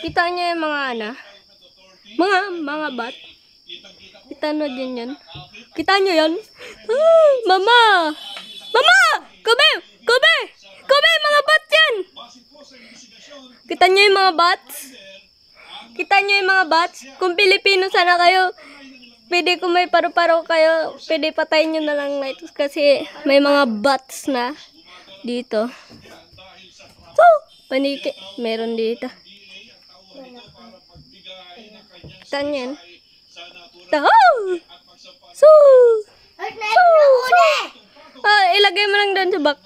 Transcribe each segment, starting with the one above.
Kita niyo yung mga mga bat. Kita nyo din yan. Kita nyo yan? Ah, mama! Mama! Kobe! Kobe! Kobe! Mga bat yan! Kita nyo yung mga bats? Kita nyo yung mga bats? Kung Pilipino sana kayo, pwede kung may paru-paro kayo, pwede patayin nyo na lang na ito kasi may mga bats na dito. So, paniki. Meron dito. Kita nyo yan? So, ilagay mo lang doon sa box.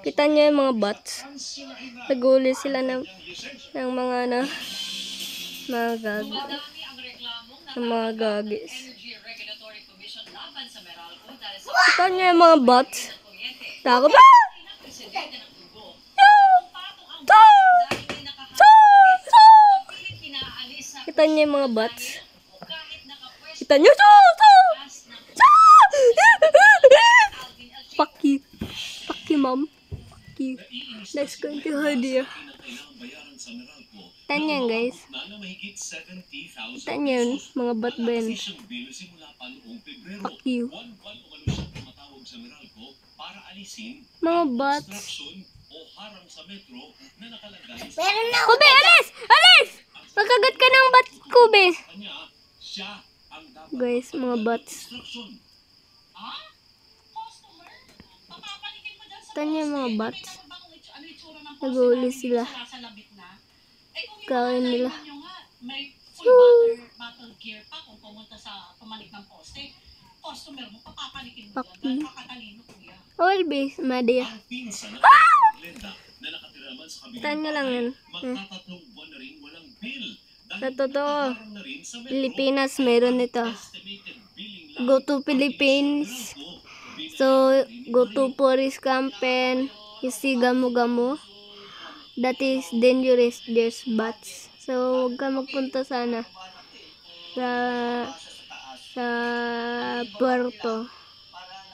Kita nyo yung mga bots. Naguli sila ng mga mga gagis. Kita nyo yung mga bots. Takot ba? Kita nyo yung mga bots. Kita nyo. Fuck you. Fuck you, mom. Fuck you. Let's go to Hadia. Kita nyo yan, guys. Kita nyo yun. Mga bot ba yan? Fuck you. Mga bots. Kobe, alis! Alis! Magkagat ka ng bat, Kobe. Guys, mga bots. Tanya mga bots. Nag-uuli sila. Kawin nila. Paki. Always, Madia. Tanya lang yan. Sa totoo, Pilipinas meron ito. Go to Philippines. So, go to forest campaign. You see gamu-gamu. That is dangerous. There's bats. So, huwag ka magpunta sana sa Puerto.